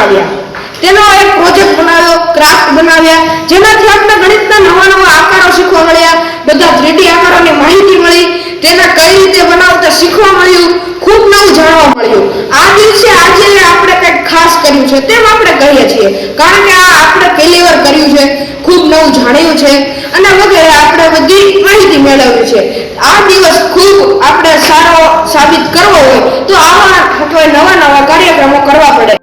બનાવ્યા, તેનો એક પ્રોજેક્ટ બનાવ્યો, ક્રાફ્ટ બનાવ્યા, જેનાથી આપણે ગણિતના નવા નવા આકારો શીખવા મળ્યા, બધા 3D આકારોની માહિતી મળી, તેના કઈ રીતે બનાવતા શીખવા મળ્યું, ખૂબ નવું જાણવા મળ્યું. આ દિવસે આજે આપણે કંઈક ખાસ કર્યું છે તેમ આપણે કહીએ છીએ, કારણ કે આ આપણે પહેલી વાર કર્યું છે, ખૂબ નવું જાણ્યું છે અને વગેરે આપણે બધી માહિતી મેળવી છે. આ દિવસ ખૂબ આપણે સારો સાબિત કરવો હોય તો આવા નવા નવા કાર્યક્રમો કરવા પડે.